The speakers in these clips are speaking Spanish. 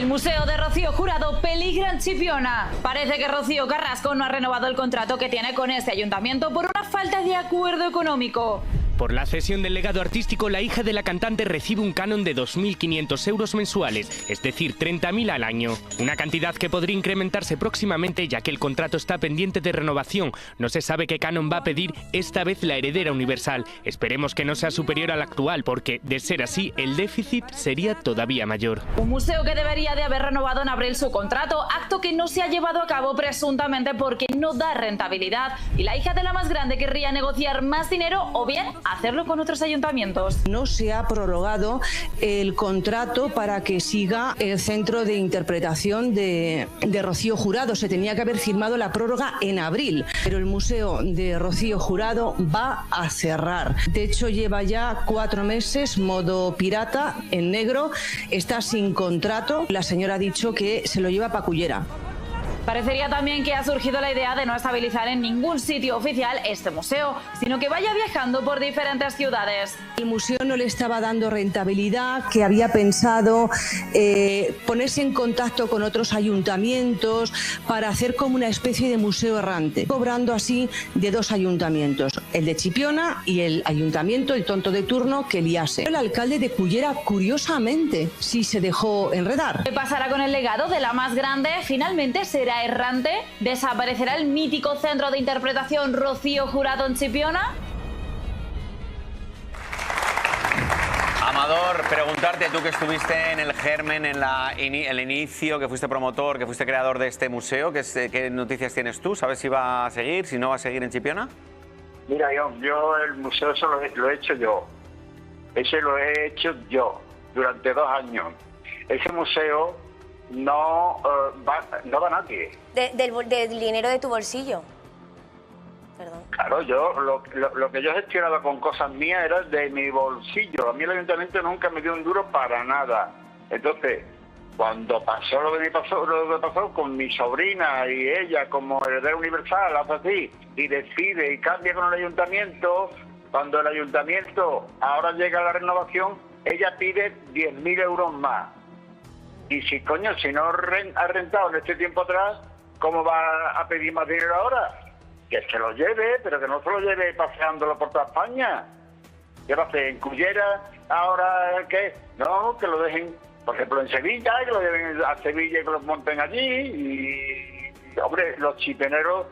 El Museo de Rocío Jurado peligra en Chipiona. Parece que Rocío Carrasco no ha renovado el contrato que tiene con este ayuntamiento por una falta de acuerdo económico. Por la cesión del legado artístico, la hija de la cantante recibe un canon de 2.500 euros mensuales, es decir, 30.000 al año. Una cantidad que podría incrementarse próximamente, ya que el contrato está pendiente de renovación. No se sabe qué canon va a pedir esta vez la heredera universal. Esperemos que no sea superior al actual, porque, de ser así, el déficit sería todavía mayor. Un museo que debería de haber renovado en abril su contrato, acto que no se ha llevado a cabo presuntamente porque no da rentabilidad. Y la hija de la más grande querría negociar más dinero o bien hacerlo con otros ayuntamientos. No se ha prorrogado el contrato para que siga el centro de interpretación de Rocío Jurado. Se tenía que haber firmado la prórroga en abril, pero el Museo de Rocío Jurado va a cerrar. De hecho, lleva ya 4 meses, modo pirata, en negro, está sin contrato. La señora ha dicho que se lo lleva para Cullera. Parecería también que ha surgido la idea de no estabilizar en ningún sitio oficial este museo, sino que vaya viajando por diferentes ciudades. El museo no le estaba dando rentabilidad, que había pensado ponerse en contacto con otros ayuntamientos para hacer como una especie de museo errante, cobrando así de 2 ayuntamientos, el de Chipiona y el ayuntamiento, el tonto de turno, que liase. El alcalde de Cullera, curiosamente, sí se dejó enredar. ¿Qué pasará con el legado de la más grande? Finalmente será errante. ¿Desaparecerá el mítico centro de interpretación Rocío Jurado en Chipiona? Amador, preguntarte, tú que estuviste en el germen, en el inicio, que fuiste promotor, que fuiste creador de este museo, ¿qué noticias tienes tú? ¿Sabes si va a seguir, si no va a seguir en Chipiona? Mira, yo el museo eso lo he hecho yo. Ese lo he hecho yo durante 2 años. Ese museo no va nadie. Del dinero de tu bolsillo. Perdón. Claro, yo lo que yo he gestionado con cosas mías era de mi bolsillo. A mí el ayuntamiento nunca me dio un duro para nada. Entonces, cuando pasó lo que pasó con mi sobrina y ella como heredera universal, hace así, y decide y cambia con el ayuntamiento, cuando el ayuntamiento ahora llega a la renovación, ella pide 10.000 euros más. Y si, coño, si no ha rentado en este tiempo atrás, ¿cómo va a pedir más dinero ahora? Que se lo lleve, pero que no se lo lleve paseándolo por toda España. ¿Qué va a hacer? ¿En Cullera? ¿Ahora qué? No, que lo dejen, por ejemplo, en Sevilla, que lo lleven a Sevilla y que lo monten allí. Y hombre, los chipeneros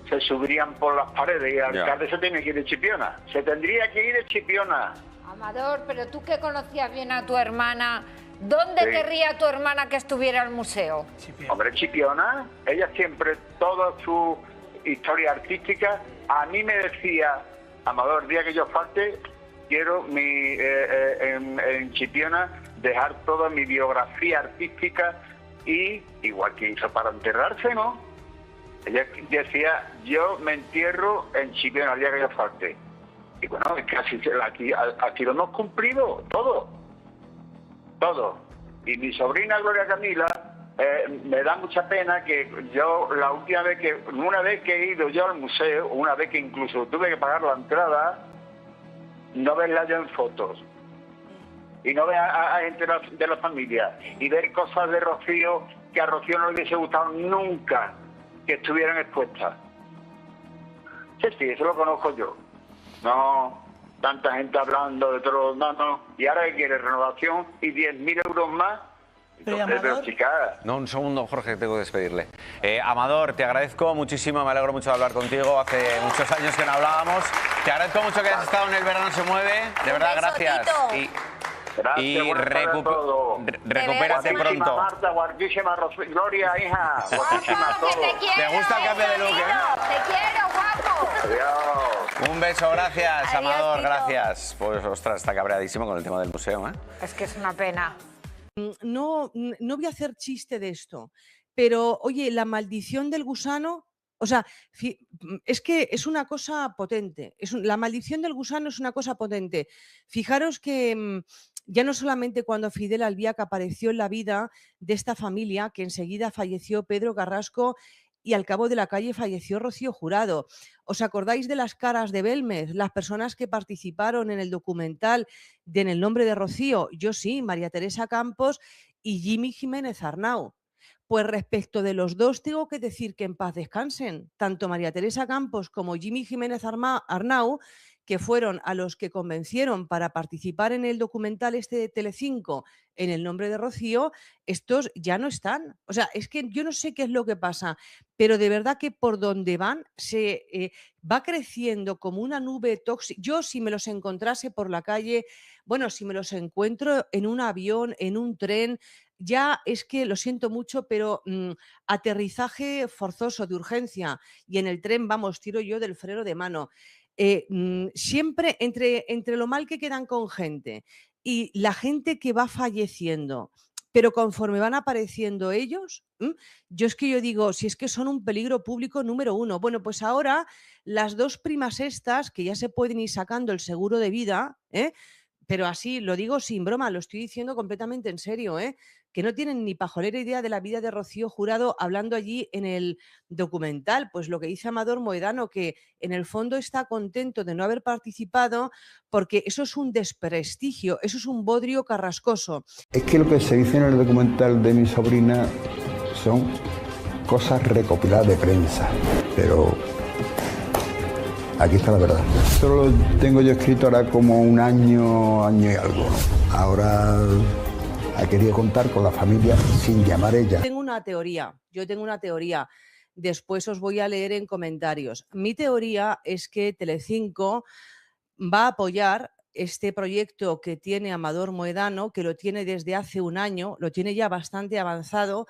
se subirían por las paredes y el alcalde se tiene que ir de Chipiona. Se tendría que ir de Chipiona. Amador, pero tú que conocías bien a tu hermana, ¿dónde querría tu hermana que estuviera el museo? Chipiona. Hombre, Chipiona, ella siempre, toda su historia artística, a mí me decía, Amador, el día que yo falte, quiero en Chipiona dejar toda mi biografía artística y, igual que hizo para enterrarse, ¿no? Ella decía, yo me entierro en Chipiona el día que yo falte. Y bueno, es que aquí lo hemos cumplido todo. Y mi sobrina Gloria Camila, me da mucha pena que yo, una vez que he ido yo al museo, una vez que incluso tuve que pagar la entrada, no verla yo en fotos. Y no ver a gente de la familia. Y ver cosas de Rocío que a Rocío no le hubiese gustado nunca que estuvieran expuestas. Sí, eso lo conozco yo. No, tanta gente hablando de todo, no. Y ahora que quiere renovación y 10.000 euros más. Pero chica. No, un segundo, Jorge, tengo que despedirle. Amador, te agradezco muchísimo, me alegro mucho de hablar contigo. Hace muchos años que no hablábamos. Te agradezco mucho que hayas estado en El Verano Se Mueve. De verdad, gracias. Y recupérate pronto. Marta, guardísima Gloria, hija. Guardísima todo. ¿Te gusta el cambio de look, Te quiero, guapo. Adiós. Un beso, gracias, Adiós, Amador, Tito. gracias. Pues, ostras, está cabreadísimo con el tema del museo, ¿eh? Es que es una pena. No voy a hacer chiste de esto, pero oye, la maldición del gusano, o sea, es que es una cosa potente. La maldición del gusano es una cosa potente. Fijaros que ya no solamente cuando Fidel Albiac apareció en la vida de esta familia, que enseguida falleció Pedro Carrasco y al cabo de la calle falleció Rocío Jurado. ¿Os acordáis de las caras de Belmez, las personas que participaron en el documental de En el nombre de Rocío? Yo sí, María Teresa Campos y Jimmy Jiménez Arnau. Pues respecto de los dos tengo que decir que en paz descansen, tanto María Teresa Campos como Jimmy Jiménez Arnau, que fueron a los que convencieron para participar en el documental este de Telecinco en el nombre de Rocío, estos ya no están. O sea, es que yo no sé qué es lo que pasa, pero de verdad que por donde van se va creciendo como una nube tóxica. Yo si me los encontrase por la calle, bueno, si me los encuentro en un avión, en un tren, ya es que lo siento mucho, pero aterrizaje forzoso de urgencia y en el tren, vamos, tiro yo del freno de mano. Siempre entre lo mal que quedan con gente y la gente que va falleciendo, pero conforme van apareciendo ellos, yo es que yo digo, si es que son un peligro público número uno. Bueno, pues ahora las dos primas estas, que ya se pueden ir sacando el seguro de vida, pero así lo digo sin broma, lo estoy diciendo completamente en serio, que no tienen ni pajolera idea de la vida de Rocío Jurado, hablando allí en el documental. Pues lo que dice Amador Moedano, que en el fondo está contento de no haber participado porque eso es un desprestigio, eso es un bodrio carrascoso. Es que lo que se dice en el documental de mi sobrina son cosas recopiladas de prensa, pero aquí está la verdad. Esto lo tengo yo escrito ahora como un año y algo. Ahora ha querido contar con la familia sin llamar ella. Yo tengo una teoría. Después os voy a leer en comentarios. Mi teoría es que Telecinco va a apoyar este proyecto que tiene Amador Moedano, que lo tiene desde hace un año, lo tiene ya bastante avanzado,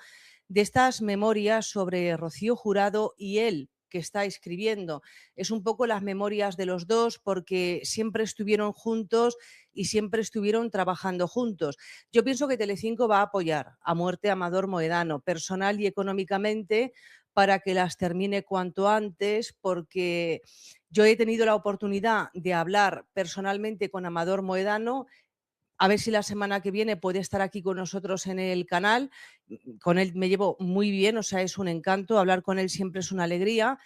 de estas memorias sobre Rocío Jurado y él, que está escribiendo. Es un poco las memorias de los dos porque siempre estuvieron juntos y siempre estuvieron trabajando juntos. Yo pienso que Telecinco va a apoyar a muerte a Amador Moedano, personal y económicamente, para que las termine cuanto antes, porque yo he tenido la oportunidad de hablar personalmente con Amador Moedano. A ver si la semana que viene puede estar aquí con nosotros en el canal. Con él me llevo muy bien, o sea, es un encanto. Hablar con él siempre es una alegría.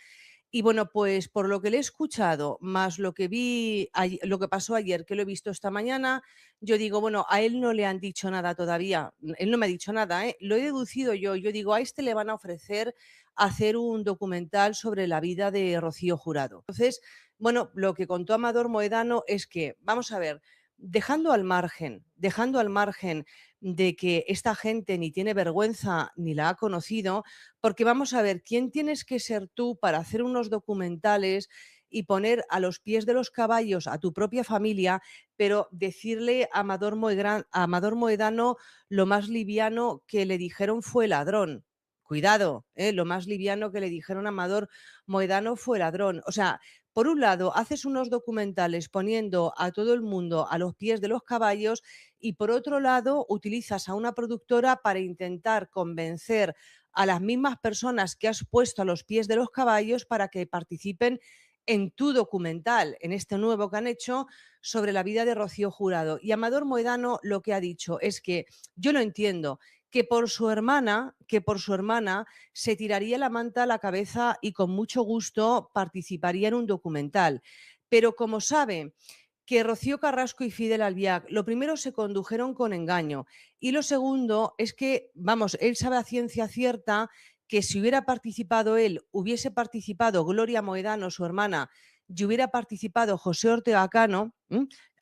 Y bueno, pues por lo que le he escuchado, más lo que vi, lo que pasó ayer, que lo he visto esta mañana, yo digo, bueno, a él no le han dicho nada todavía. Él no me ha dicho nada, lo he deducido yo. Yo digo, a este le van a ofrecer hacer un documental sobre la vida de Rocío Jurado. Entonces, bueno, lo que contó Amador Moedano es que, vamos a ver, dejando al margen de que esta gente ni tiene vergüenza ni la ha conocido, porque vamos a ver, ¿quién tienes que ser tú para hacer unos documentales y poner a los pies de los caballos a tu propia familia, pero decirle a Amador Moedano lo más liviano que le dijeron fue ladrón? Cuidado, lo más liviano que le dijeron a Amador Moedano fue ladrón. O sea, por un lado, haces unos documentales poniendo a todo el mundo a los pies de los caballos y por otro lado, utilizas a una productora para intentar convencer a las mismas personas que has puesto a los pies de los caballos para que participen en tu documental, en este nuevo que han hecho sobre la vida de Rocío Jurado. Y Amador Moedano lo que ha dicho es que yo lo entiendo, que por su hermana se tiraría la manta a la cabeza y con mucho gusto participaría en un documental. Pero como sabe que Rocío Carrasco y Fidel Albiac, lo primero se condujeron con engaño y lo segundo es que, vamos, él sabe a ciencia cierta que si hubiera participado él, hubiese participado Gloria Moedano, su hermana, y hubiera participado José Ortega Cano,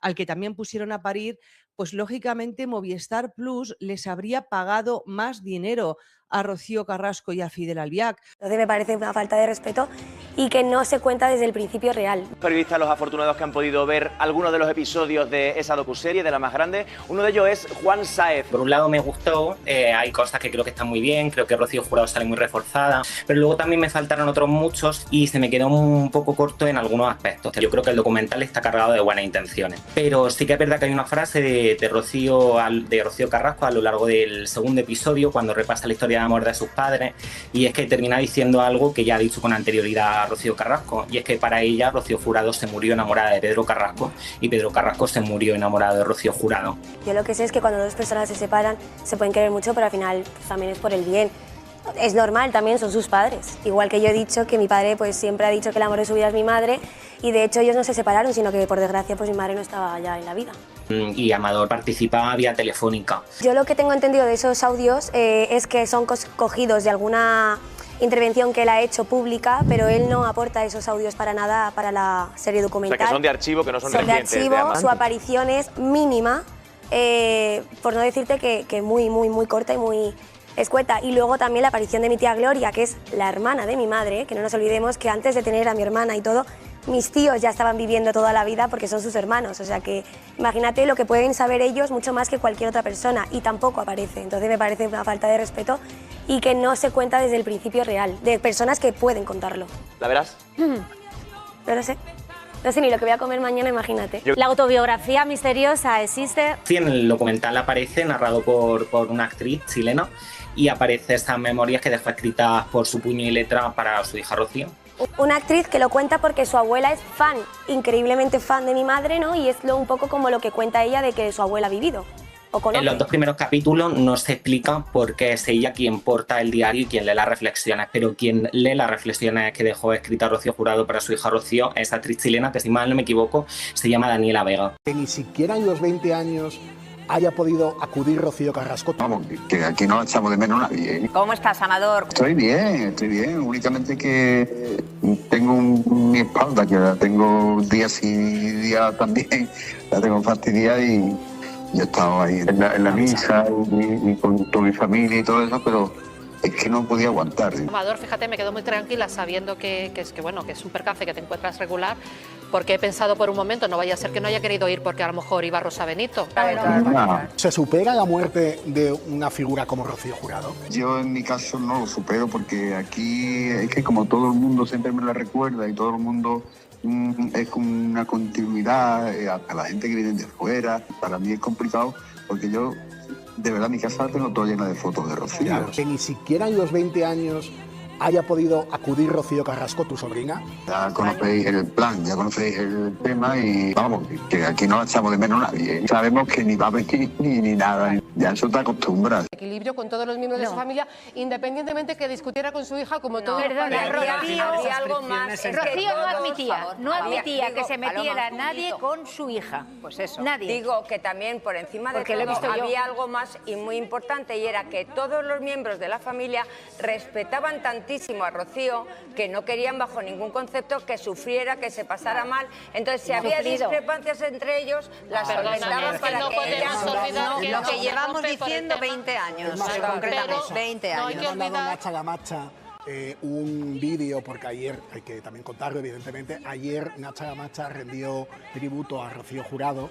al que también pusieron a parir, pues lógicamente Movistar Plus les habría pagado más dinero a Rocío Carrasco y a Fidel Albiac. Entonces me parece una falta de respeto y que no se cuenta desde el principio real. Periodistas, los afortunados que han podido ver algunos de los episodios de esa docuserie, de la más grande, uno de ellos es Juan Sáez. Por un lado me gustó, hay cosas que creo que están muy bien, creo que Rocío Jurado sale muy reforzada, pero luego también me faltaron otros muchos y se me quedó un poco corto en algunos aspectos. Yo creo que el documental está cargado de buenas intenciones, pero sí que es verdad que hay una frase de Rocío Carrasco a lo largo del segundo episodio, cuando repasa la historia de amor de sus padres, y es que termina diciendo algo que ya ha dicho con anterioridad a Rocío Carrasco, y es que para ella Rocío Jurado se murió enamorada de Pedro Carrasco y Pedro Carrasco se murió enamorado de Rocío Jurado. Yo lo que sé es que cuando dos personas se separan se pueden querer mucho, pero al final pues, también es por el bien. Es normal, también son sus padres. Igual que yo he dicho que mi padre pues siempre ha dicho que el amor de su vida es mi madre Y de hecho ellos no se separaron, sino que por desgracia pues mi madre no estaba ya en la vida. Y Amador participaba vía telefónica. Yo lo que tengo entendido de esos audios es que son cogidos de alguna intervención que él ha hecho pública, pero él no aporta esos audios para nada para la serie documental. O sea, que son de archivo, que no son recientes. Son de archivo, su aparición es mínima, por no decirte que muy corta y muy escueta. Y luego también la aparición de mi tía Gloria, que es la hermana de mi madre, que no nos olvidemos que antes de tener a mi hermana y todo, mis tíos ya estaban viviendo toda la vida porque son sus hermanos, o sea que imagínate lo que pueden saber ellos mucho más que cualquier otra persona, y tampoco aparece. Entonces me parece una falta de respeto y que no se cuenta desde el principio real, de personas que pueden contarlo. ¿La verás? No lo sé. No sé ni lo que voy a comer mañana, imagínate. La autobiografía misteriosa existe. Sí, en el documental aparece, narrado por una actriz chilena, y aparece estas memorias que dejó escritas por su puño y letra para su hija Rocío. Una actriz que lo cuenta porque su abuela es fan, increíblemente fan de mi madre, ¿no? Y es un poco como lo que cuenta ella de que su abuela ha vivido o conoce. En los 2 primeros capítulos no se explica por qué es ella quien porta el diario y quien lee las reflexiones, pero quien lee las reflexiones que dejó escrita Rocío Jurado para su hija Rocío es esa actriz chilena que, si mal no me equivoco, se llama Daniela Vega. Que ni siquiera en los 20 años haya podido acudir Rocío Carrasco. Vamos, que aquí no la echamos de menos nadie. ¿Cómo estás, Amador? Estoy bien. Únicamente que tengo mi espalda, que la tengo día sí, día también. La tengo fastidiada y yo he estado ahí en la misa y con toda mi familia y todo eso, pero es que no podía aguantar. Amador, fíjate, me quedo muy tranquila sabiendo que es un percance, que te encuentras regular, porque he pensado por un momento, no vaya a ser que no haya querido ir porque a lo mejor iba Rosa Benito. ¿Se supera la muerte de una figura como Rocío Jurado? Yo en mi caso no lo supero, porque aquí es que como todo el mundo siempre me la recuerda y todo el mundo es como una continuidad, a la gente que viene de fuera, para mí es complicado porque yo... De verdad, mi casa la tengo toda llena de fotos de Rocío. Claro, que ni siquiera en los 20 años haya podido acudir Rocío Carrasco, tu sobrina. Ya conocéis el plan, ya conocéis el tema y vamos, que aquí no la echamos de menos nadie. Sabemos que ni va a venir ni nada, ya eso te acostumbras. Equilibrio con todos los miembros de su familia, independientemente que discutiera con su hija como todo. Perdona, Rocío, algo más. Rocío no admitía que se metiera nadie con su hija. Pues eso. Nadie. Digo que también por encima de todo había algo más y muy importante, y era que todos los miembros de la familia respetaban tantísimo a Rocío que no querían bajo ningún concepto que sufriera, que se pasara mal. Entonces, si había discrepancias entre ellos, las solventaban para que ella... Lo que llevamos diciendo 20 años, concretamente, 20 años. Me ha mandado Nacha Gamacha un vídeo, porque ayer, hay que también contarlo evidentemente, ayer Nacha Gamacha rendió tributo a Rocío Jurado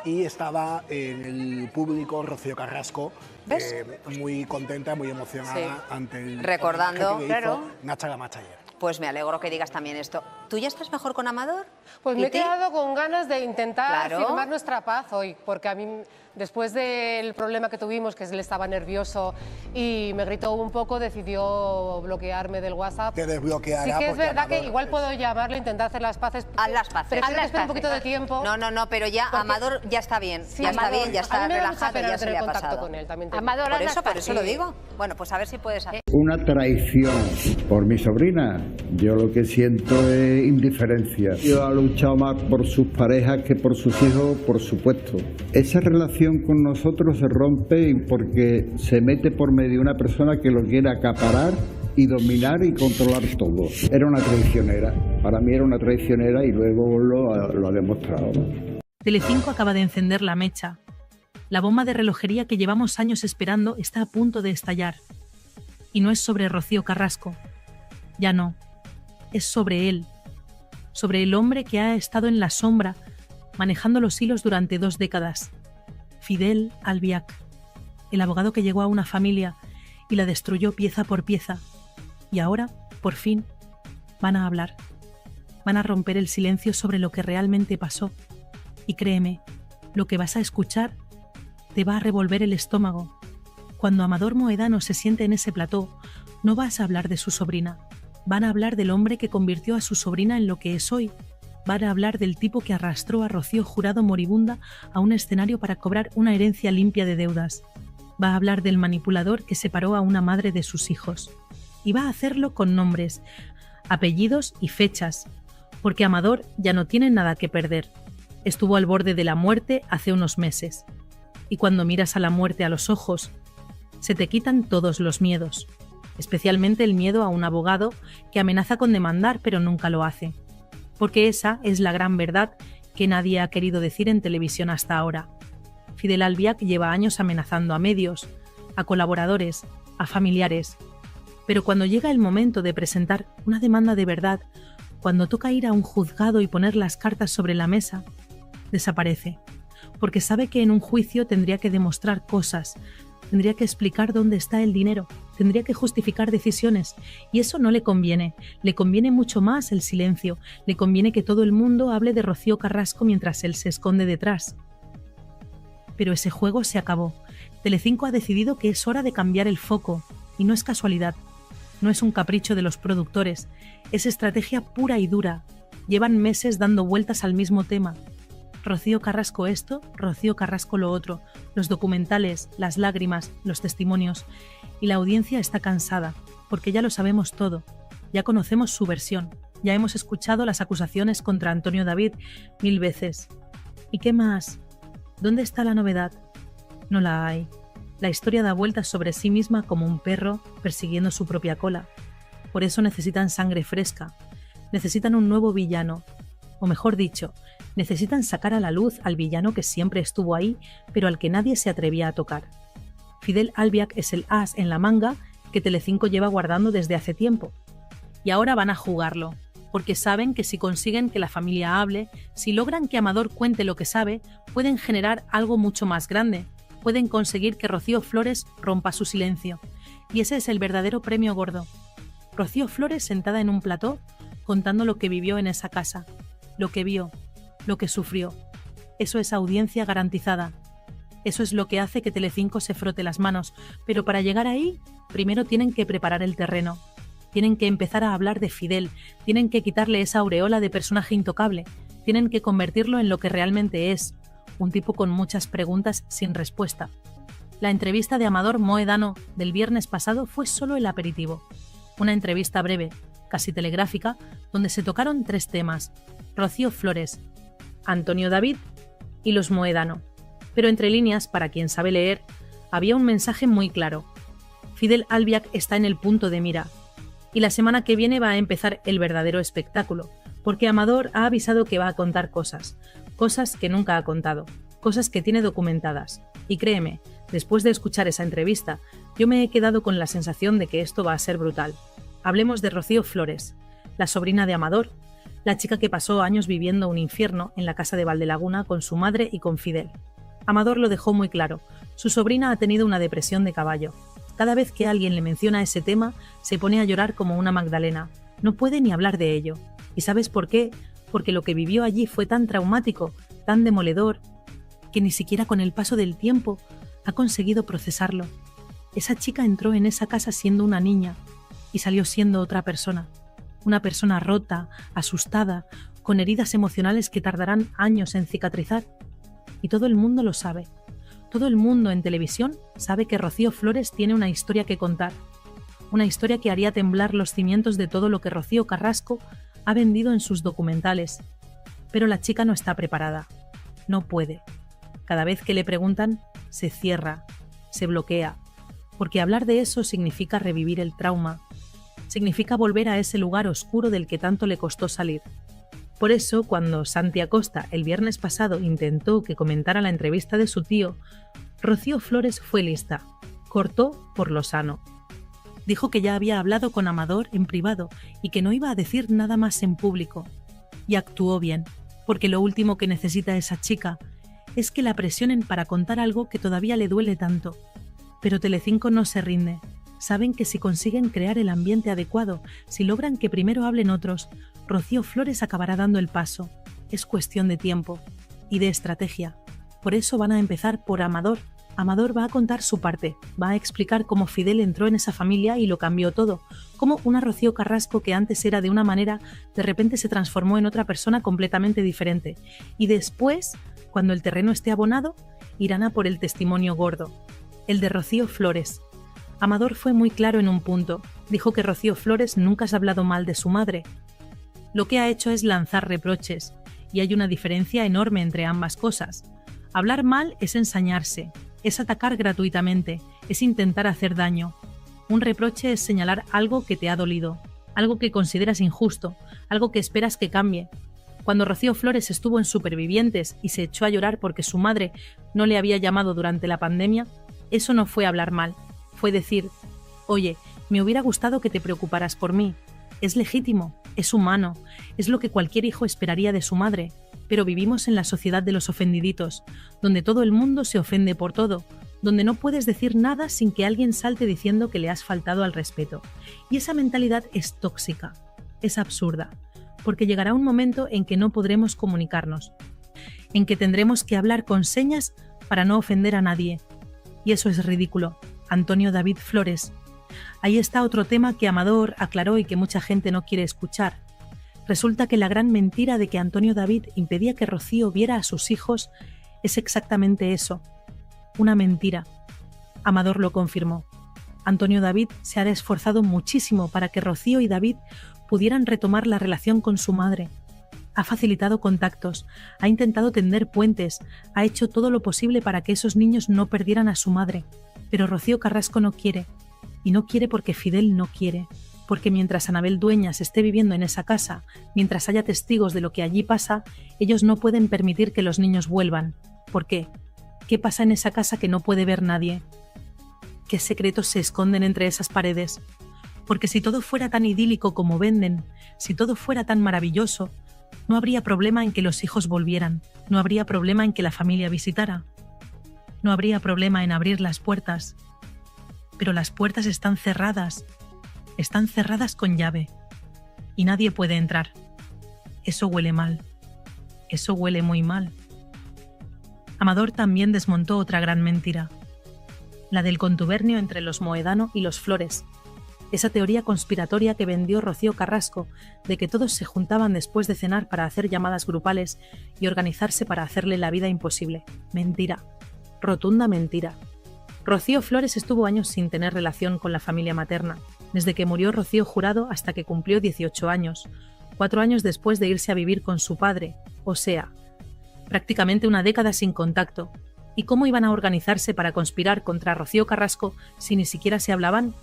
y estaba en el público Rocío Carrasco, muy contenta, muy emocionada ante el recordando que hizo Nacha Gamacha ayer. Pues me alegro que digas también esto. ¿Tú ya estás mejor con Amador? Pues me he quedado con ganas de intentar firmar nuestra paz hoy, porque a mí, después del problema que tuvimos, que él estaba nervioso y me gritó un poco, decidió bloquearme del WhatsApp. Te desbloqueará. Sí que es verdad que igual puedo llamarle, intentar hacer las paces. Haz las paces. Prefiero que espere un poquito de tiempo. No, pero ya Amador ya está bien. Sí, ya está bien, ya está relajado, ya se le ha pasado. Con él, también Amador, por eso lo digo. Bueno, pues a ver si puedes hacer. Una traición por mi sobrina. Yo lo que siento es indiferencia. Yo he luchado más por sus parejas que por sus hijos, por supuesto. Esa relación con nosotros se rompe porque se mete por medio una persona que lo quiere acaparar y dominar y controlar todo. Era una traicionera. Para mí era una traicionera y luego lo ha demostrado. Telecinco acaba de encender la mecha. La bomba de relojería que llevamos años esperando está a punto de estallar. Y no es sobre Rocío Carrasco. Ya no. Es sobre él. Sobre el hombre que ha estado en la sombra, manejando los hilos durante 2 décadas. Fidel Albiac. El abogado que llegó a una familia y la destruyó pieza por pieza. Y ahora, por fin, van a hablar. Van a romper el silencio sobre lo que realmente pasó. Y créeme, lo que vas a escuchar te va a revolver el estómago. Cuando Amador Moedano se siente en ese plató, no vas a hablar de su sobrina. Van a hablar del hombre que convirtió a su sobrina en lo que es hoy. Van a hablar del tipo que arrastró a Rocío Jurado moribunda a un escenario para cobrar una herencia limpia de deudas. Va a hablar del manipulador que separó a una madre de sus hijos. Y va a hacerlo con nombres, apellidos y fechas. Porque Amador ya no tiene nada que perder. Estuvo al borde de la muerte hace unos meses. Y cuando miras a la muerte a los ojos, se te quitan todos los miedos, especialmente el miedo a un abogado que amenaza con demandar pero nunca lo hace. Porque esa es la gran verdad que nadie ha querido decir en televisión hasta ahora. Fidel Albiac lleva años amenazando a medios, a colaboradores, a familiares. Pero cuando llega el momento de presentar una demanda de verdad, cuando toca ir a un juzgado y poner las cartas sobre la mesa, desaparece. Porque sabe que en un juicio tendría que demostrar cosas, tendría que explicar dónde está el dinero, tendría que justificar decisiones, y eso no le conviene mucho más el silencio, le conviene que todo el mundo hable de Rocío Carrasco mientras él se esconde detrás. Pero ese juego se acabó. Telecinco ha decidido que es hora de cambiar el foco, y no es casualidad, no es un capricho de los productores, es estrategia pura y dura. Llevan meses dando vueltas al mismo tema. Rocío Carrasco esto, Rocío Carrasco lo otro, los documentales, las lágrimas, los testimonios. Y la audiencia está cansada, porque ya lo sabemos todo, ya conocemos su versión, ya hemos escuchado las acusaciones contra Antonio David 1000 veces. ¿Y qué más? ¿Dónde está la novedad? No la hay. La historia da vueltas sobre sí misma como un perro persiguiendo su propia cola. Por eso necesitan sangre fresca, necesitan un nuevo villano, o mejor dicho, necesitan sacar a la luz al villano que siempre estuvo ahí, pero al que nadie se atrevía a tocar. Fidel Albiac es el as en la manga que Telecinco lleva guardando desde hace tiempo. Y ahora van a jugarlo, porque saben que si consiguen que la familia hable, si logran que Amador cuente lo que sabe, pueden generar algo mucho más grande, pueden conseguir que Rocío Flores rompa su silencio. Y ese es el verdadero premio gordo. Rocío Flores sentada en un plató, contando lo que vivió en esa casa, lo que vio, lo que sufrió. Eso es audiencia garantizada. Eso es lo que hace que Telecinco se frote las manos, pero para llegar ahí, primero tienen que preparar el terreno. Tienen que empezar a hablar de Fidel, tienen que quitarle esa aureola de personaje intocable, tienen que convertirlo en lo que realmente es, un tipo con muchas preguntas sin respuesta. La entrevista de Amador Moedano del viernes pasado fue solo el aperitivo. Una entrevista breve, casi telegráfica, donde se tocaron 3 temas: Rocío Flores, Antonio David y los Moedano. Pero entre líneas, para quien sabe leer, había un mensaje muy claro. Fidel Albiac está en el punto de mira. Y la semana que viene va a empezar el verdadero espectáculo, porque Amador ha avisado que va a contar cosas que nunca ha contado, cosas que tiene documentadas. Y créeme, después de escuchar esa entrevista, yo me he quedado con la sensación de que esto va a ser brutal. Hablemos de Rocío Flores, la sobrina de Amador, la chica que pasó años viviendo un infierno en la casa de Valdelaguna con su madre y con Fidel. Amador lo dejó muy claro, su sobrina ha tenido una depresión de caballo. Cada vez que alguien le menciona ese tema, se pone a llorar como una Magdalena. No puede ni hablar de ello. ¿Y sabes por qué? Porque lo que vivió allí fue tan traumático, tan demoledor, que ni siquiera con el paso del tiempo ha conseguido procesarlo. Esa chica entró en esa casa siendo una niña y salió siendo otra persona. Una persona rota, asustada, con heridas emocionales que tardarán años en cicatrizar. Y todo el mundo lo sabe. Todo el mundo en televisión sabe que Rocío Flores tiene una historia que contar. Una historia que haría temblar los cimientos de todo lo que Rocío Carrasco ha vendido en sus documentales. Pero la chica no está preparada. No puede. Cada vez que le preguntan, se cierra, se bloquea. Porque hablar de eso significa revivir el trauma. Significa volver a ese lugar oscuro del que tanto le costó salir. Por eso, cuando Santi Acosta el viernes pasado intentó que comentara la entrevista de su tío, Rocío Flores fue lista. Cortó por lo sano. Dijo que ya había hablado con Amador en privado y que no iba a decir nada más en público. Y actuó bien, porque lo último que necesita esa chica es que la presionen para contar algo que todavía le duele tanto. Pero Telecinco no se rinde. Saben que si consiguen crear el ambiente adecuado, si logran que primero hablen otros, Rocío Flores acabará dando el paso. Es cuestión de tiempo y de estrategia. Por eso van a empezar por Amador. Amador va a contar su parte, va a explicar cómo Fidel entró en esa familia y lo cambió todo, cómo una Rocío Carrasco que antes era de una manera, de repente se transformó en otra persona completamente diferente. Y después, cuando el terreno esté abonado, irán a por el testimonio gordo, el de Rocío Flores. Amador fue muy claro en un punto, dijo que Rocío Flores nunca se ha hablado mal de su madre. Lo que ha hecho es lanzar reproches, y hay una diferencia enorme entre ambas cosas. Hablar mal es ensañarse, es atacar gratuitamente, es intentar hacer daño. Un reproche es señalar algo que te ha dolido, algo que consideras injusto, algo que esperas que cambie. Cuando Rocío Flores estuvo en Supervivientes y se echó a llorar porque su madre no le había llamado durante la pandemia, eso no fue hablar mal, fue decir: oye, me hubiera gustado que te preocuparas por mí. Es legítimo, es humano, es lo que cualquier hijo esperaría de su madre, pero vivimos en la sociedad de los ofendiditos, donde todo el mundo se ofende por todo, donde no puedes decir nada sin que alguien salte diciendo que le has faltado al respeto. Y esa mentalidad es tóxica, es absurda, porque llegará un momento en que no podremos comunicarnos, en que tendremos que hablar con señas para no ofender a nadie. Y eso es ridículo. Antonio David Flores. Ahí está otro tema que Amador aclaró y que mucha gente no quiere escuchar. Resulta que la gran mentira de que Antonio David impedía que Rocío viera a sus hijos es exactamente eso, una mentira. Amador lo confirmó. Antonio David se ha esforzado muchísimo para que Rocío y David pudieran retomar la relación con su madre. Ha facilitado contactos, ha intentado tender puentes, ha hecho todo lo posible para que esos niños no perdieran a su madre. Pero Rocío Carrasco no quiere. Y no quiere porque Fidel no quiere. Porque mientras Anabel Dueñas esté viviendo en esa casa, mientras haya testigos de lo que allí pasa, ellos no pueden permitir que los niños vuelvan. ¿Por qué? ¿Qué pasa en esa casa que no puede ver nadie? ¿Qué secretos se esconden entre esas paredes? Porque si todo fuera tan idílico como venden, si todo fuera tan maravilloso, no habría problema en que los hijos volvieran, no habría problema en que la familia visitara, no habría problema en abrir las puertas. Pero las puertas están cerradas con llave, y nadie puede entrar. Eso huele mal, eso huele muy mal. Amador también desmontó otra gran mentira, la del contubernio entre los Mohedano y los Flores, esa teoría conspiratoria que vendió Rocío Carrasco de que todos se juntaban después de cenar para hacer llamadas grupales y organizarse para hacerle la vida imposible. Mentira, rotunda mentira. Rocío Flores estuvo años sin tener relación con la familia materna, desde que murió Rocío Jurado hasta que cumplió 18 años, 4 años después de irse a vivir con su padre, o sea, prácticamente una década sin contacto. ¿Y cómo iban a organizarse para conspirar contra Rocío Carrasco si ni siquiera se hablaban?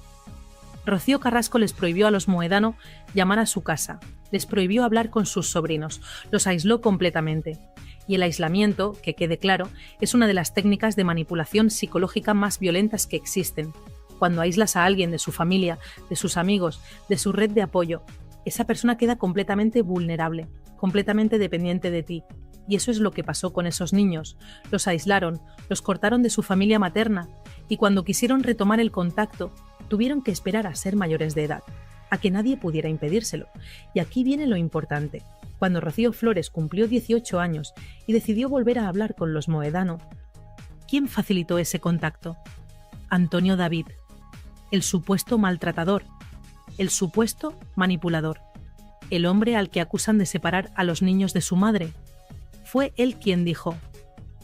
Rocío Carrasco les prohibió a los Mohedano llamar a su casa, les prohibió hablar con sus sobrinos, los aisló completamente. Y el aislamiento, que quede claro, es una de las técnicas de manipulación psicológica más violentas que existen. Cuando aíslas a alguien de su familia, de sus amigos, de su red de apoyo, esa persona queda completamente vulnerable, completamente dependiente de ti. Y eso es lo que pasó con esos niños. Los aislaron, los cortaron de su familia materna, y cuando quisieron retomar el contacto, tuvieron que esperar a ser mayores de edad, a que nadie pudiera impedírselo. Y aquí viene lo importante. Cuando Rocío Flores cumplió 18 años y decidió volver a hablar con los Mohedano, ¿quién facilitó ese contacto? Antonio David, el supuesto maltratador, el supuesto manipulador, el hombre al que acusan de separar a los niños de su madre. Fue él quien dijo: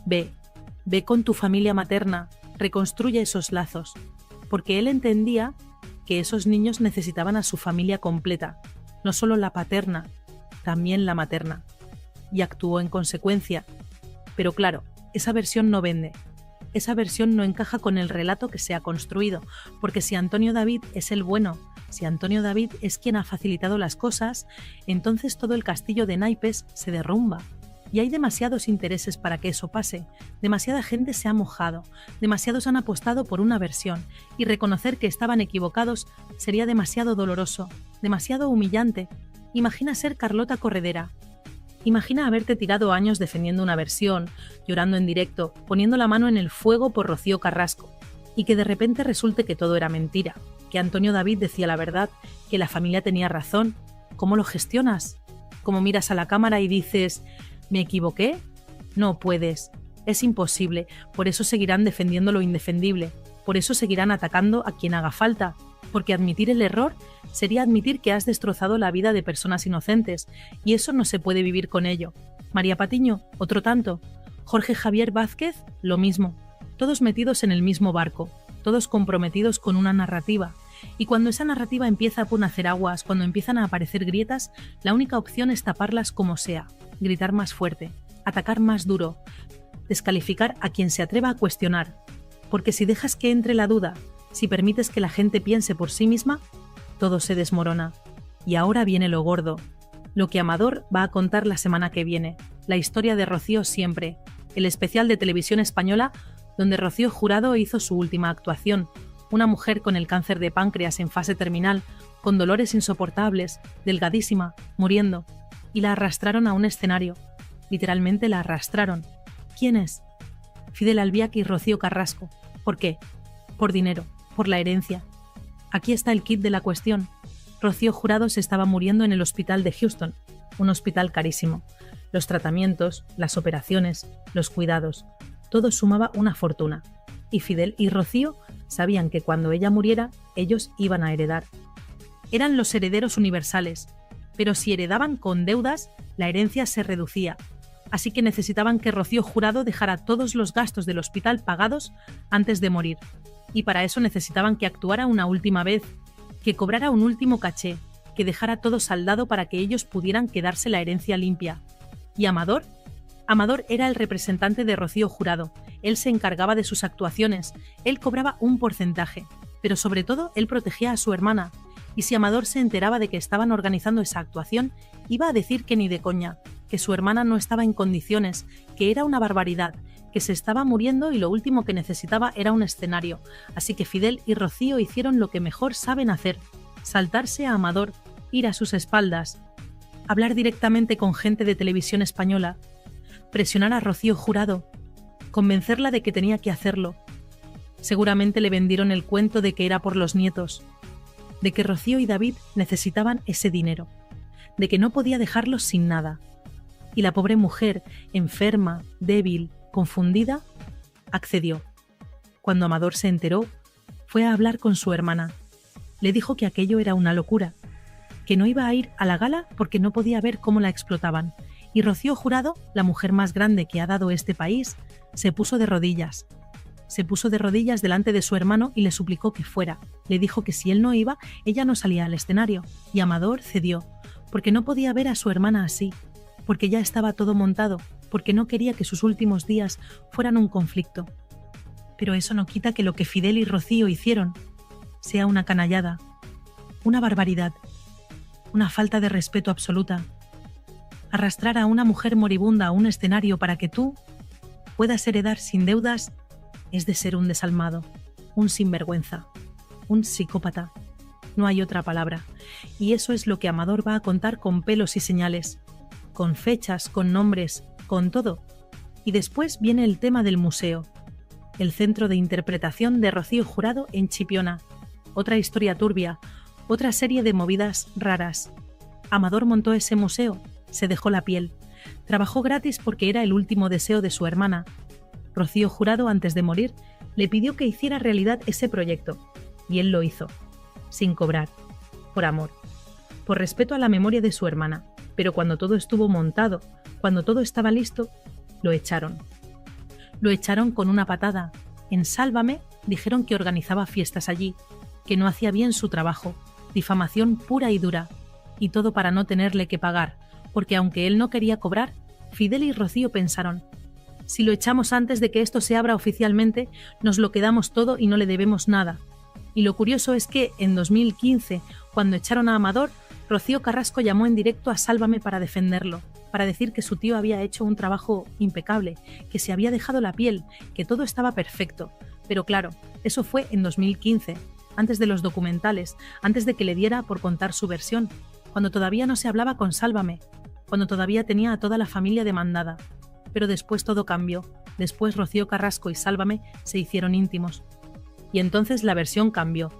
ve con tu familia materna, reconstruye esos lazos, porque él entendía que esos niños necesitaban a su familia completa, no solo la paterna, también la materna, y actuó en consecuencia. Pero claro, esa versión no vende, esa versión no encaja con el relato que se ha construido, porque si Antonio David es el bueno, si Antonio David es quien ha facilitado las cosas, entonces todo el castillo de naipes se derrumba. Y hay demasiados intereses para que eso pase, demasiada gente se ha mojado, demasiados han apostado por una versión, y reconocer que estaban equivocados sería demasiado doloroso, demasiado humillante. Imagina ser Carlota Corredera. Imagina haberte tirado años defendiendo una versión, llorando en directo, poniendo la mano en el fuego por Rocío Carrasco, y que de repente resulte que todo era mentira, que Antonio David decía la verdad, que la familia tenía razón. ¿Cómo lo gestionas? ¿Cómo miras a la cámara y dices: ¿me equivoqué? No puedes, es imposible, por eso seguirán defendiendo lo indefendible, por eso seguirán atacando a quien haga falta, porque admitir el error sería admitir que has destrozado la vida de personas inocentes, y eso no se puede vivir con ello. María Patiño, otro tanto. Jorge Javier Vázquez, lo mismo. Todos metidos en el mismo barco, todos comprometidos con una narrativa, Y cuando esa narrativa empieza a hacer aguas, cuando empiezan a aparecer grietas, la única opción es taparlas como sea, gritar más fuerte, atacar más duro, descalificar a quien se atreva a cuestionar. Porque si dejas que entre la duda, si permites que la gente piense por sí misma, todo se desmorona. Y ahora viene lo gordo, lo que Amador va a contar la semana que viene, la historia de Rocío Siempre, el especial de Televisión Española donde Rocío Jurado hizo su última actuación, una mujer con el cáncer de páncreas en fase terminal, con dolores insoportables, delgadísima, muriendo, y la arrastraron a un escenario. Literalmente la arrastraron. ¿Quién es? Fidel Albiac y Rocío Carrasco. ¿Por qué? Por dinero, por la herencia. Aquí está el kit de la cuestión. Rocío Jurado se estaba muriendo en el hospital de Houston, un hospital carísimo. Los tratamientos, las operaciones, los cuidados, todo sumaba una fortuna. Y Fidel y Rocío sabían que cuando ella muriera, ellos iban a heredar. Eran los herederos universales, pero si heredaban con deudas, la herencia se reducía. Así que necesitaban que Rocío Jurado dejara todos los gastos del hospital pagados antes de morir. Y para eso necesitaban que actuara una última vez, que cobrara un último caché, que dejara todo saldado para que ellos pudieran quedarse la herencia limpia. ¿Y Amador? Amador era el representante de Rocío Jurado. Él se encargaba de sus actuaciones, él cobraba un porcentaje, pero sobre todo él protegía a su hermana. Y si Amador se enteraba de que estaban organizando esa actuación, iba a decir que ni de coña, que su hermana no estaba en condiciones, que era una barbaridad, que se estaba muriendo y lo último que necesitaba era un escenario. Así que Fidel y Rocío hicieron lo que mejor saben hacer, saltarse a Amador, ir a sus espaldas, hablar directamente con gente de Televisión Española, presionar a Rocío Jurado, convencerla de que tenía que hacerlo. Seguramente le vendieron el cuento de que era por los nietos, de que Rocío y David necesitaban ese dinero, de que no podía dejarlos sin nada. Y la pobre mujer, enferma, débil, confundida, accedió. Cuando Amador se enteró, fue a hablar con su hermana. Le dijo que aquello era una locura, que no iba a ir a la gala porque no podía ver cómo la explotaban. Y Rocío Jurado, la mujer más grande que ha dado este país, se puso de rodillas. Se puso de rodillas delante de su hermano y le suplicó que fuera. Le dijo que si él no iba, ella no salía al escenario. Y Amador cedió, porque no podía ver a su hermana así, porque ya estaba todo montado, porque no quería que sus últimos días fueran un conflicto. Pero eso no quita que lo que Fidel y Rocío hicieron sea una canallada, una barbaridad, una falta de respeto absoluta. Arrastrar a una mujer moribunda a un escenario para que tú puedas heredar sin deudas es de ser un desalmado, un sinvergüenza, un psicópata. No hay otra palabra. Y eso es lo que Amador va a contar con pelos y señales, con fechas, con nombres, con todo. Y después viene el tema del museo, el centro de interpretación de Rocío Jurado en Chipiona. Otra historia turbia, otra serie de movidas raras. Amador montó ese museo, se dejó la piel. Trabajó gratis porque era el último deseo de su hermana. Rocío Jurado, antes de morir, le pidió que hiciera realidad ese proyecto. Y él lo hizo, sin cobrar, por amor, por respeto a la memoria de su hermana. Pero cuando todo estuvo montado, cuando todo estaba listo, lo echaron. Lo echaron con una patada. En Sálvame dijeron que organizaba fiestas allí, que no hacía bien su trabajo, difamación pura y dura, y todo para no tenerle que pagar, porque aunque él no quería cobrar, Fidel y Rocío pensaron: si lo echamos antes de que esto se abra oficialmente, nos lo quedamos todo y no le debemos nada. Y lo curioso es que en 2015, cuando echaron a Amador, Rocío Carrasco llamó en directo a Sálvame para defenderlo, para decir que su tío había hecho un trabajo impecable, que se había dejado la piel, que todo estaba perfecto. Pero claro, eso fue en 2015, antes de los documentales, antes de que le diera por contar su versión, cuando todavía no se hablaba con Sálvame, cuando todavía tenía a toda la familia demandada. Pero después todo cambió. Después Rocío Carrasco y Sálvame se hicieron íntimos. Y entonces la versión cambió.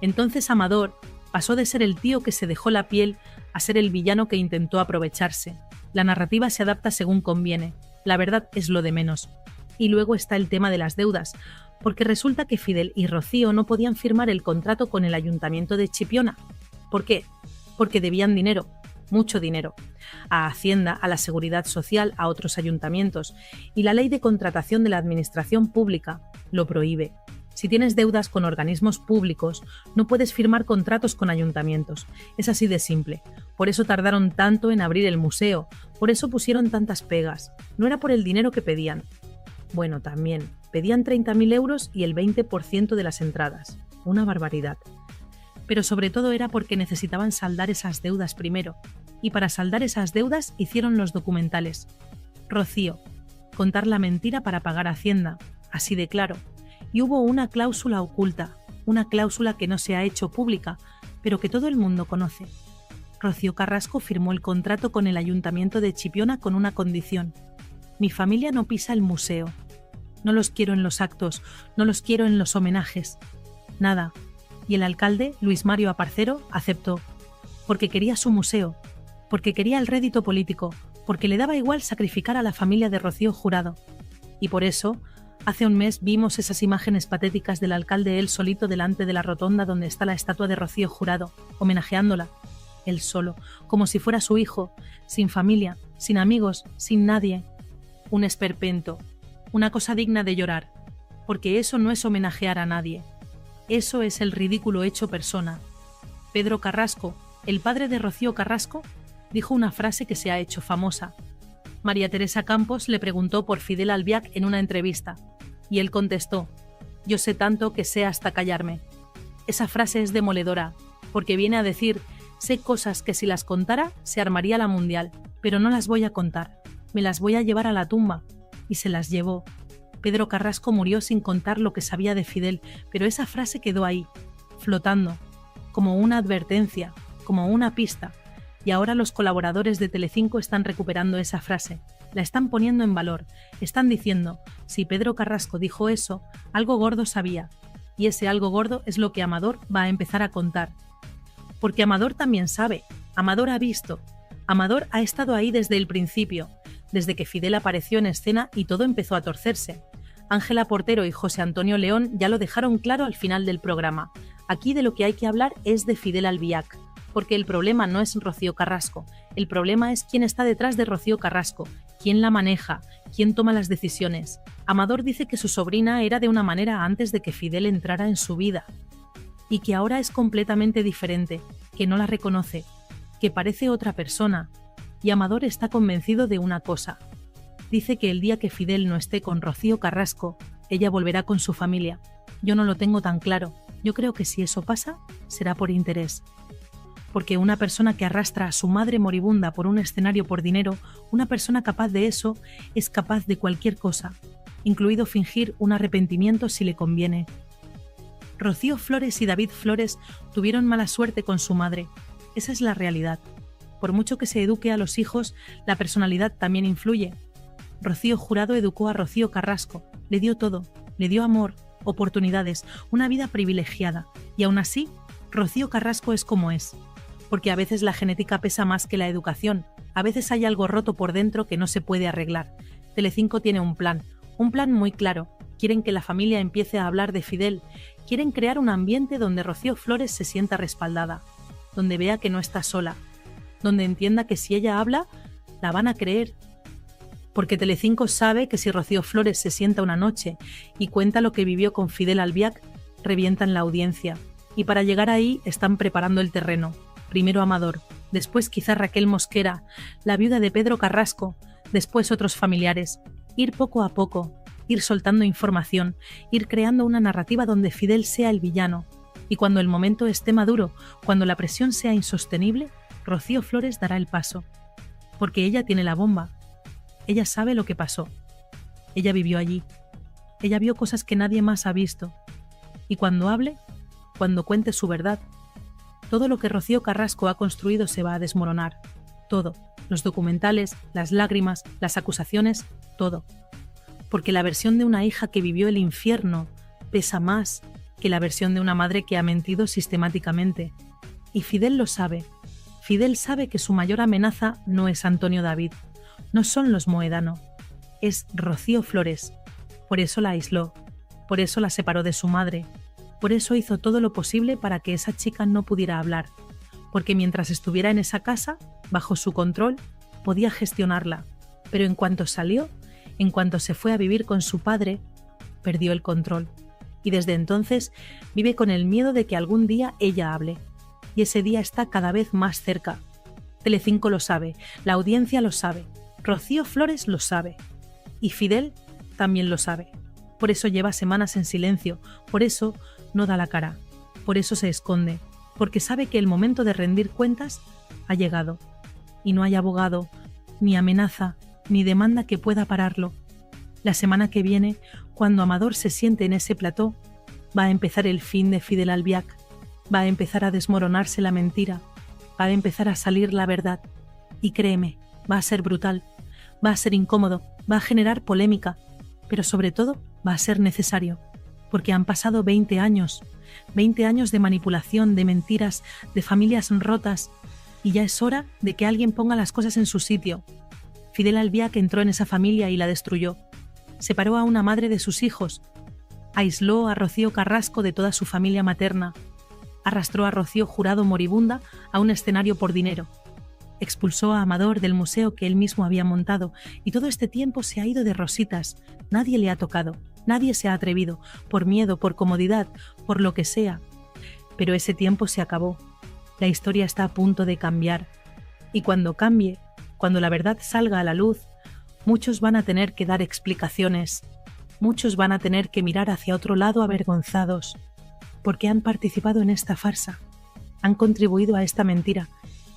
Entonces Amador pasó de ser el tío que se dejó la piel a ser el villano que intentó aprovecharse. La narrativa se adapta según conviene. La verdad es lo de menos. Y luego está el tema de las deudas, porque resulta que Fidel y Rocío no podían firmar el contrato con el Ayuntamiento de Chipiona. ¿Por qué? Porque debían dinero, mucho dinero, a Hacienda, a la Seguridad Social, a otros ayuntamientos, y la ley de contratación de la Administración Pública lo prohíbe. Si tienes deudas con organismos públicos, no puedes firmar contratos con ayuntamientos. Es así de simple. Por eso tardaron tanto en abrir el museo, por eso pusieron tantas pegas. No era por el dinero que pedían. Bueno, también, pedían 30.000 euros y el 20% de las entradas. Una barbaridad. Pero sobre todo era porque necesitaban saldar esas deudas primero. Y para saldar esas deudas hicieron los documentales. Rocío, contar la mentira para pagar Hacienda, así de claro. Y hubo una cláusula oculta, una cláusula que no se ha hecho pública, pero que todo el mundo conoce. Rocío Carrasco firmó el contrato con el Ayuntamiento de Chipiona con una condición. Mi familia no pisa el museo. No los quiero en los actos, no los quiero en los homenajes. Nada. Y el alcalde, Luis Mario Aparcero, aceptó. Porque quería su museo, porque quería el rédito político, porque le daba igual sacrificar a la familia de Rocío Jurado. Y por eso, hace un mes vimos esas imágenes patéticas del alcalde él solito delante de la rotonda donde está la estatua de Rocío Jurado, homenajeándola. Él solo, como si fuera su hijo, sin familia, sin amigos, sin nadie. Un esperpento, una cosa digna de llorar, porque eso no es homenajear a nadie. Eso es el ridículo hecho persona. Pedro Carrasco, el padre de Rocío Carrasco, dijo una frase que se ha hecho famosa. María Teresa Campos le preguntó por Fidel Albiac en una entrevista, y él contestó: yo sé tanto que sé hasta callarme. Esa frase es demoledora, porque viene a decir: sé cosas que si las contara se armaría la mundial, pero no las voy a contar, me las voy a llevar a la tumba. Y se las llevó. Pedro Carrasco murió sin contar lo que sabía de Fidel, pero esa frase quedó ahí, flotando, como una advertencia, como una pista. Y ahora los colaboradores de Telecinco están recuperando esa frase, la están poniendo en valor, están diciendo: si Pedro Carrasco dijo eso, algo gordo sabía. Y ese algo gordo es lo que Amador va a empezar a contar. Porque Amador también sabe, Amador ha visto, Amador ha estado ahí desde el principio, desde que Fidel apareció en escena y todo empezó a torcerse. Ángela Portero y José Antonio León ya lo dejaron claro al final del programa. Aquí de lo que hay que hablar es de Fidel Albiac, porque el problema no es Rocío Carrasco, el problema es quién está detrás de Rocío Carrasco, quién la maneja, quién toma las decisiones. Amador dice que su sobrina era de una manera antes de que Fidel entrara en su vida, y que ahora es completamente diferente, que no la reconoce, que parece otra persona. Y Amador está convencido de una cosa. Dice que el día que Fidel no esté con Rocío Carrasco, ella volverá con su familia. Yo no lo tengo tan claro. Yo creo que si eso pasa, será por interés. Porque una persona que arrastra a su madre moribunda por un escenario por dinero, una persona capaz de eso, es capaz de cualquier cosa, incluido fingir un arrepentimiento si le conviene. Rocío Flores y David Flores tuvieron mala suerte con su madre. Esa es la realidad. Por mucho que se eduque a los hijos, la personalidad también influye. Rocío Jurado educó a Rocío Carrasco, le dio todo, le dio amor, oportunidades, una vida privilegiada, y aún así, Rocío Carrasco es como es. Porque a veces la genética pesa más que la educación, a veces hay algo roto por dentro que no se puede arreglar. Telecinco tiene un plan muy claro. Quieren que la familia empiece a hablar de Fidel, quieren crear un ambiente donde Rocío Flores se sienta respaldada, donde vea que no está sola, donde entienda que si ella habla, la van a creer. Porque Telecinco sabe que si Rocío Flores se sienta una noche y cuenta lo que vivió con Fidel Albiac, revientan la audiencia. Y para llegar ahí están preparando el terreno. Primero Amador, después quizá Raquel Mosquera, la viuda de Pedro Carrasco, después otros familiares. Ir poco a poco, ir soltando información, ir creando una narrativa donde Fidel sea el villano. Y cuando el momento esté maduro, cuando la presión sea insostenible, Rocío Flores dará el paso. Porque ella tiene la bomba. Ella sabe lo que pasó. Ella vivió allí. Ella vio cosas que nadie más ha visto. Y cuando hable, cuando cuente su verdad, todo lo que Rocío Carrasco ha construido se va a desmoronar. Todo. Los documentales, las lágrimas, las acusaciones, todo. Porque la versión de una hija que vivió el infierno pesa más que la versión de una madre que ha mentido sistemáticamente. Y Fidel lo sabe. Fidel sabe que su mayor amenaza no es Antonio David, no son los Moedano, es Rocío Flores. Por eso la aisló, por eso la separó de su madre, por eso hizo todo lo posible para que esa chica no pudiera hablar, porque mientras estuviera en esa casa, bajo su control, podía gestionarla, pero en cuanto salió, en cuanto se fue a vivir con su padre, perdió el control. y desde entonces vive con el miedo de que algún día ella hable. Y ese día está cada vez más cerca. Telecinco lo sabe, la audiencia lo sabe, Rocío Flores lo sabe y Fidel también lo sabe. Por eso lleva semanas en silencio, por eso no da la cara, por eso se esconde, porque sabe que el momento de rendir cuentas ha llegado. Y no hay abogado, ni amenaza, ni demanda que pueda pararlo. La semana que viene, cuando Amador se siente en ese plató, va a empezar el fin de Fidel Albiac, va a empezar a desmoronarse la mentira, va a empezar a salir la verdad. Y créeme, va a ser brutal, va a ser incómodo, va a generar polémica, pero sobre todo va a ser necesario, porque han pasado 20 años de manipulación, de mentiras, de familias rotas, y ya es hora de que alguien ponga las cosas en su sitio. Fidel Albiac entró en esa familia y la destruyó. Separó a una madre de sus hijos, aisló a Rocío Carrasco de toda su familia materna, arrastró a Rocío Jurado moribunda a un escenario por dinero, expulsó a Amador del museo que él mismo había montado, y todo este tiempo se ha ido de rositas. Nadie le ha tocado, nadie se ha atrevido, por miedo, por comodidad, por lo que sea. Pero ese tiempo se acabó. La historia está a punto de cambiar. Y cuando cambie, cuando la verdad salga a la luz, muchos van a tener que dar explicaciones. Muchos van a tener que mirar hacia otro lado avergonzados, porque han participado en esta farsa, han contribuido a esta mentira,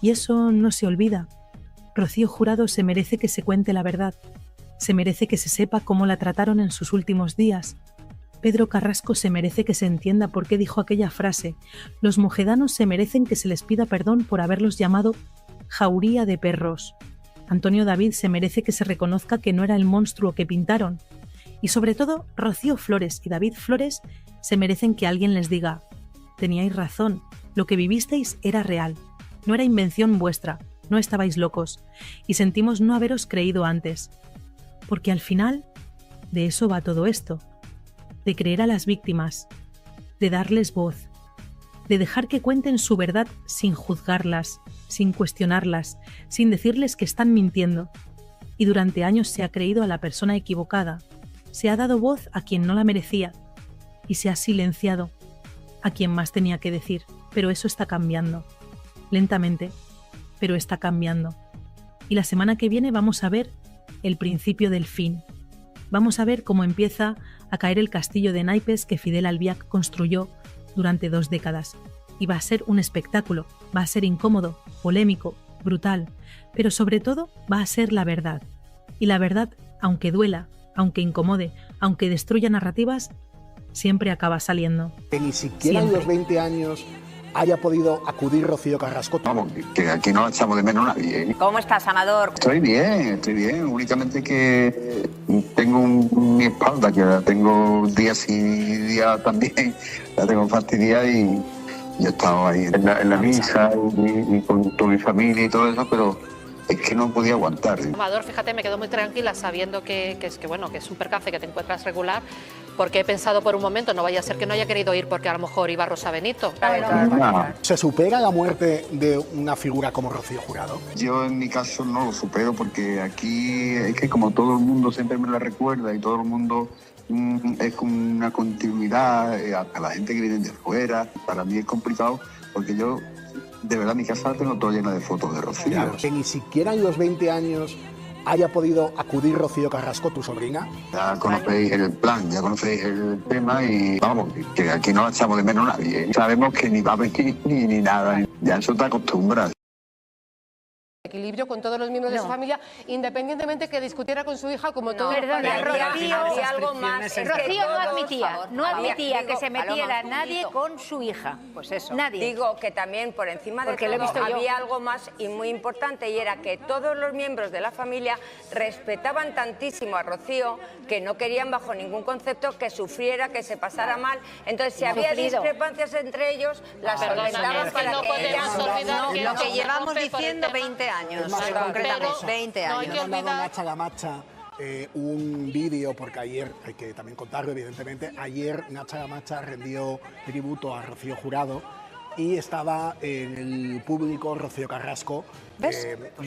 y eso no se olvida. Rocío Jurado se merece que se cuente la verdad, se merece que se sepa cómo la trataron en sus últimos días. Pedro Carrasco se merece que se entienda por qué dijo aquella frase. Los mojedanos se merecen que se les pida perdón por haberlos llamado jauría de perros. Antonio David se merece que se reconozca que no era el monstruo que pintaron. Y sobre todo, Rocío Flores y David Flores se merecen que alguien les diga: teníais razón, lo que vivisteis era real, no era invención vuestra, no estabais locos, y sentimos no haberos creído antes. Porque al final, de eso va todo esto, de creer a las víctimas, de darles voz, de dejar que cuenten su verdad sin juzgarlas, sin cuestionarlas, sin decirles que están mintiendo. Y durante años se ha creído a la persona equivocada, se ha dado voz a quien no la merecía, y se ha silenciado a quien más tenía que decir. Pero eso está cambiando. Lentamente, pero está cambiando. Y la semana que viene vamos a ver el principio del fin. Vamos a ver cómo empieza a caer el castillo de naipes que Fidel Albiac construyó durante 2 décadas. Y va a ser un espectáculo, va a ser incómodo, polémico, brutal, pero sobre todo va a ser la verdad. Y la verdad, aunque duela, aunque incomode, aunque destruya narrativas, siempre acaba saliendo. Que ni siquiera en los 20 años haya podido acudir Rocío Carrasco. Vamos, que aquí no echamos de menos nadie. ¿Cómo estás, Amador? Estoy bien. Únicamente que tengo mi espalda, que la tengo día sí, día también, la tengo fastidiada, y yo he estado ahí en la misa y con toda mi familia y todo eso, pero es que no podía aguantar. Amador, fíjate, me quedo muy tranquila sabiendo que es un percance, que te encuentras regular, porque he pensado por un momento, no vaya a ser que no haya querido ir porque a lo mejor iba Rosa Benito. ¿Se supera la muerte de una figura como Rocío Jurado? Yo en mi caso no lo supero, porque aquí es que como todo el mundo siempre me la recuerda y todo el mundo es como una continuidad, hasta la gente que viene de fuera, para mí es complicado, porque yo de verdad mi casa la tengo toda llena de fotos de Rocío. Claro, que ni siquiera en los 20 años haya podido acudir Rocío Carrasco, tu sobrina. Ya conocéis el plan, ya conocéis el tema, y vamos, que aquí no echamos de menos nadie. Sabemos que ni va a venir ni nada, ya eso te acostumbras. Equilibrio con todos los miembros de su familia, independientemente que discutiera con su hija, como todo. Perdona, Rocío, algo más. Rocío no admitía que se metiera Paloma, nadie con su hija. Pues eso. Nadie. Digo que también por encima de Porque lo he todo visto yo. había algo más y muy importante, y era que todos los miembros de la familia respetaban tantísimo a Rocío que no querían bajo ningún concepto que sufriera, que se pasara mal. Entonces, si había discrepancias entre ellos, las solventaban para que ella... Lo que llevamos diciendo 20 años, concretamente, 20 años. Me ha mandado Nacha Gamacha un vídeo, porque ayer, hay que también contarlo evidentemente, ayer Nacha Gamacha rendió tributo a Rocío Jurado y estaba en el público Rocío Carrasco,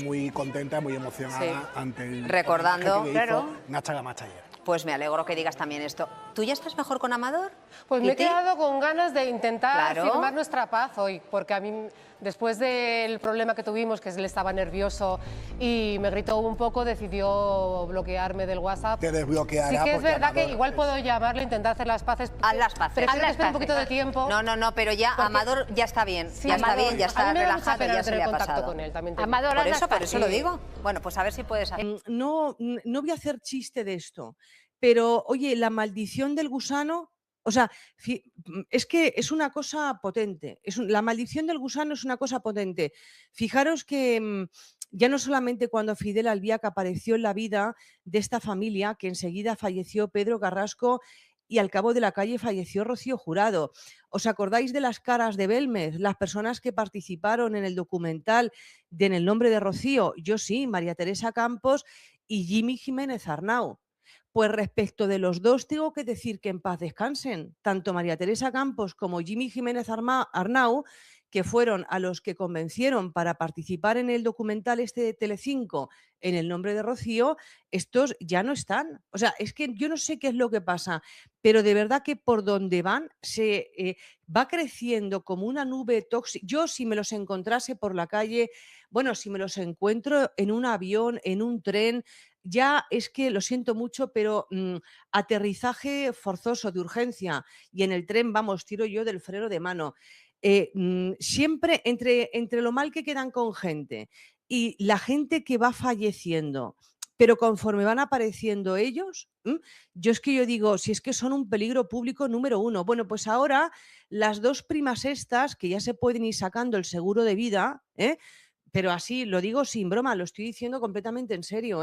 muy contenta, muy emocionada ante el recordando, homenaje que le hizo Nacha Gamacha ayer. Pues me alegro que digas también esto. ¿Tú ya estás mejor con Amador? Pues me he ¿Kiti? quedado con ganas de intentar Claro. firmar nuestra paz hoy, porque a mí, después del problema que tuvimos, que él estaba nervioso y me gritó un poco, decidió bloquearme del WhatsApp. Te desbloqueará Sí que es porque verdad que Amador igual puedo llamarle, intentar hacer las paces. Haz las paces. Prefiero Haz que las espere un paces. poquito de tiempo. No, pero ya Porque- Amador ya está bien. Sí, ya está Amador. bien, ya A está mí me da mucha relajado, pena ya se tener le ha contacto pasado. con él, también te digo. Amador, Por por eso eso lo sí. digo. Bueno, pues a ver si puedes hacer. No voy a hacer chiste de esto, pero oye, la maldición del gusano, o sea, es que es una cosa potente. La maldición del gusano es una cosa potente. Fijaros que ya no solamente cuando Fidel Albiac apareció en la vida de esta familia, que enseguida falleció Pedro Carrasco y al cabo de la calle falleció Rocío Jurado. ¿Os acordáis de las caras de Belmez, las personas que participaron en el documental de En el nombre de Rocío? Yo sí, María Teresa Campos y Jimmy Jiménez Arnau. Pues respecto de los dos tengo que decir que en paz descansen, tanto María Teresa Campos como Jimmy Jiménez Arnau, que fueron a los que convencieron para participar en el documental este de Telecinco, En el nombre de Rocío, estos ya no están. O sea, es que yo no sé qué es lo que pasa, pero de verdad que por donde van se va creciendo como una nube tóxica. Yo si me los encontrase por la calle, bueno, si me los encuentro en un avión, en un tren, ya es que lo siento mucho, pero aterrizaje forzoso de urgencia y en el tren, vamos, tiro yo del freno de mano. Siempre entre lo mal que quedan con gente y la gente que va falleciendo, pero conforme van apareciendo ellos, yo es que yo digo, si es que son un peligro público número uno. Bueno, pues ahora las dos primas estas, que ya se pueden ir sacando el seguro de vida, pero así lo digo sin broma, lo estoy diciendo completamente en serio,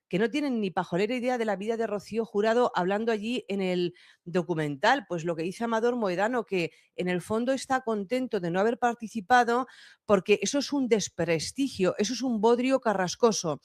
que no tienen ni pajolera idea de la vida de Rocío Jurado hablando allí en el documental. Pues lo que dice Amador Moedano, que en el fondo está contento de no haber participado porque eso es un desprestigio, eso es un bodrio carrascoso.